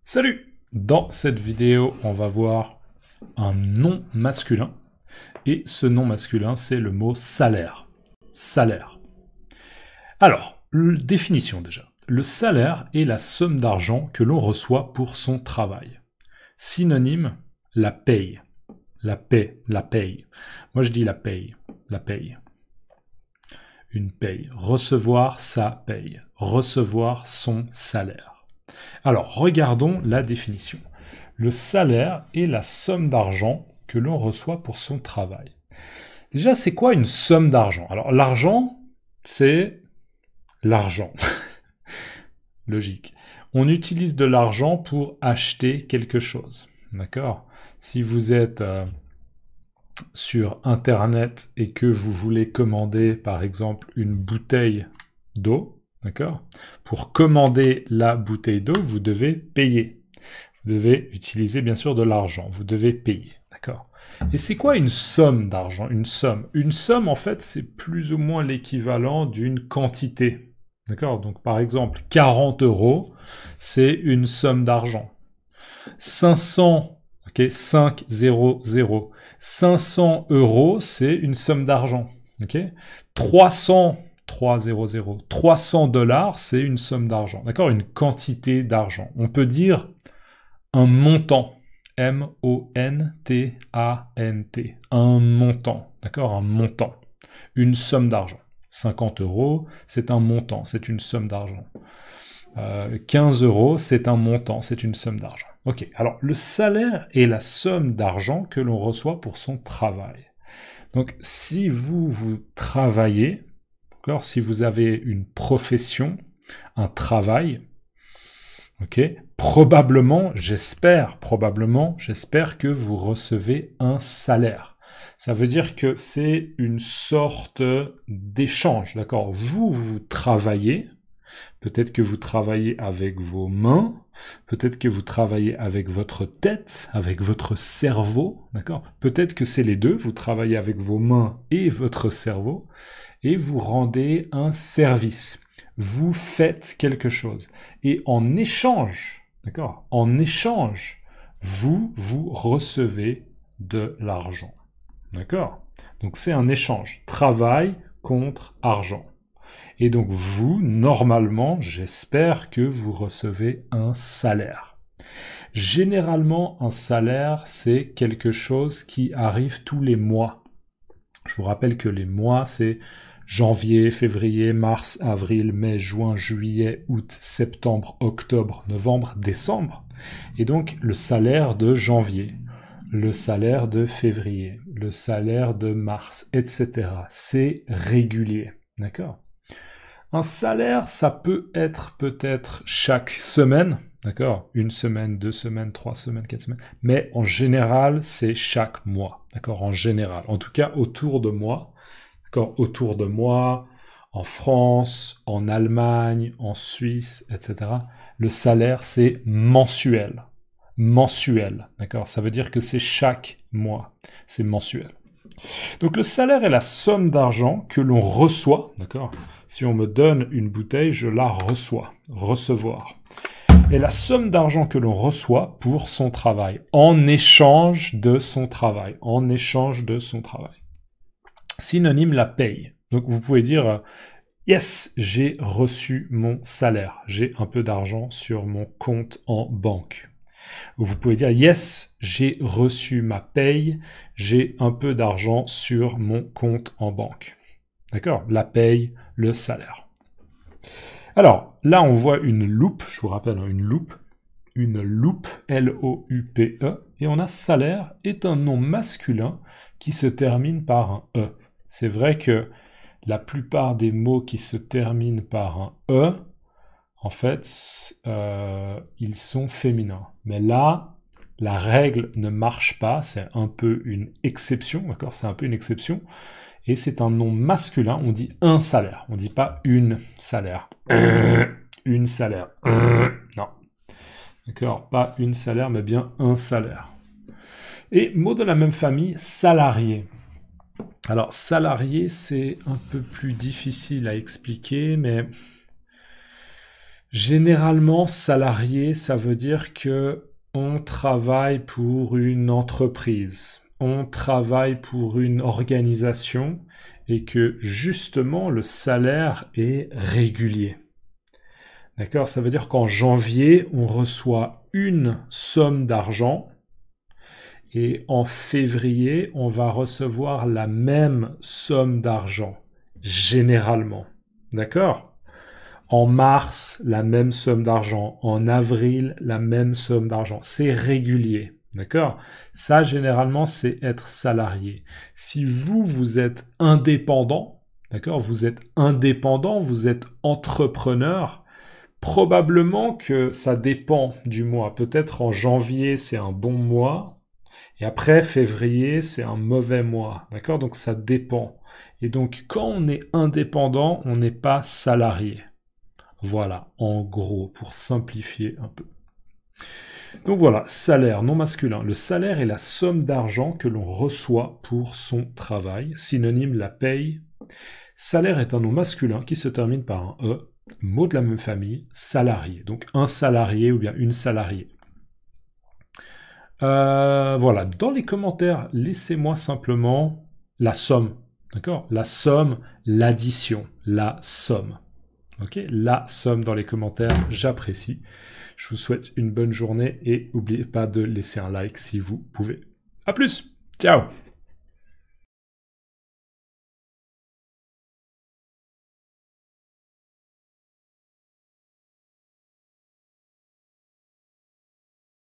Salut! Dans cette vidéo, on va voir un nom masculin. Et ce nom masculin, c'est le mot salaire. Salaire. Alors, définition déjà. Le salaire est la somme d'argent que l'on reçoit pour son travail. Synonyme, la paye. La paie, la paye. Moi je dis la paye. La paye. Une paye. Recevoir sa paye. Recevoir son salaire. Alors, regardons la définition. Le salaire est la somme d'argent que l'on reçoit pour son travail. Déjà, c'est quoi une somme d'argent? Alors, l'argent, c'est l'argent. Logique. On utilise de l'argent pour acheter quelque chose. D'accord? Si vous êtes sur Internet et que vous voulez commander, par exemple, une bouteille d'eau, d'accord? Pour commander la bouteille d'eau, vous devez payer. Vous devez utiliser, bien sûr, de l'argent. Vous devez payer, d'accord? Et c'est quoi une somme d'argent? Une somme. Une somme, en fait, c'est plus ou moins l'équivalent d'une quantité. D'accord? Donc, par exemple, 40 €, c'est une somme d'argent. 500, ok, 500, 500 €, c'est une somme d'argent. Ok? 300 $, c'est une somme d'argent. D'accord? Une quantité d'argent. On peut dire un montant. M-O-N-T-A-N-T. Un montant. D'accord? Un montant. Une somme d'argent. 50 €, c'est un montant, c'est une somme d'argent. 15 €, c'est un montant, c'est une somme d'argent. Ok, alors le salaire est la somme d'argent que l'on reçoit pour son travail. Donc si vous travaillez, d'accord, si vous avez une profession, un travail, ok, probablement, j'espère que vous recevez un salaire. Ça veut dire que c'est une sorte d'échange, d'accord? Vous travaillez, peut-être que vous travaillez avec vos mains, peut-être que vous travaillez avec votre tête, avec votre cerveau, d'accord? Peut-être que c'est les deux, vous travaillez avec vos mains et votre cerveau, et vous rendez un service. Vous faites quelque chose. Et en échange, d'accord? En échange, vous recevez de l'argent. D'accord? Donc c'est un échange. Travail contre argent. Et donc vous, normalement, j'espère que vous recevez un salaire. Généralement, un salaire, c'est quelque chose qui arrive tous les mois. Je vous rappelle que les mois, c'est janvier, février, mars, avril, mai, juin, juillet, août, septembre, octobre, novembre, décembre. Et donc le salaire de janvier, le salaire de février, le salaire de mars, etc. C'est régulier. D'accord? Un salaire, ça peut être peut-être chaque semaine, d'accord? 1 semaine, 2 semaines, 3 semaines, 4 semaines. Mais en général, c'est chaque mois, d'accord? En général. En tout cas, autour de moi, d'accord? Autour de moi, en France, en Allemagne, en Suisse, etc. Le salaire, c'est mensuel. Mensuel, d'accord? Ça veut dire que c'est chaque mois. C'est mensuel. Donc le salaire est la somme d'argent que l'on reçoit, d'accord? Si on me donne une bouteille, je la reçois. Recevoir. Et la somme d'argent que l'on reçoit pour son travail, en échange de son travail. En échange de son travail. Synonyme, la paye. Donc vous pouvez dire yes, j'ai reçu mon salaire. J'ai un peu d'argent sur mon compte en banque. Vous pouvez dire yes, j'ai reçu ma paye, j'ai un peu d'argent sur mon compte en banque. D'accord? La paye, le salaire. Alors, là, on voit une loupe, je vous rappelle, une loupe, L-O-U-P-E, et on a salaire est un nom masculin qui se termine par un E. C'est vrai que la plupart des mots qui se terminent par un E, en fait, ils sont féminins. Mais là, la règle ne marche pas, c'est un peu une exception, d'accord? C'est un peu une exception. Et c'est un nom masculin, on dit un salaire, on dit pas une salaire. Une salaire. Non. D'accord? Pas une salaire, mais bien un salaire. Et mot de la même famille, salarié. Alors, salarié, c'est un peu plus difficile à expliquer, mais Généralement, salarié, ça veut dire que on travaille pour une entreprise, on travaille pour une organisation et que justement le salaire est régulier. D'accord? Ça veut dire qu'en janvier, on reçoit une somme d'argent et en février, on va recevoir la même somme d'argent, généralement. D'accord? En mars, la même somme d'argent. En avril, la même somme d'argent. C'est régulier. D'accord? Ça, généralement, c'est être salarié. Si vous êtes indépendant, d'accord? Vous êtes indépendant, vous êtes entrepreneur, probablement que ça dépend du mois. Peut-être en janvier, c'est un bon mois. Et après, février, c'est un mauvais mois. D'accord? Donc, ça dépend. Et donc, quand on est indépendant, on n'est pas salarié. Voilà, en gros, pour simplifier un peu. Donc voilà, salaire non masculin. Le salaire est la somme d'argent que l'on reçoit pour son travail, synonyme la paye. Salaire est un nom masculin qui se termine par un E, mot de la même famille, salarié. Donc un salarié ou bien une salariée. Voilà, dans les commentaires, laissez-moi simplement la somme. D'accord? La somme, l'addition, la somme. Ok, la somme dans les commentaires, j'apprécie. Je vous souhaite une bonne journée et n'oubliez pas de laisser un like si vous pouvez. À plus, ciao!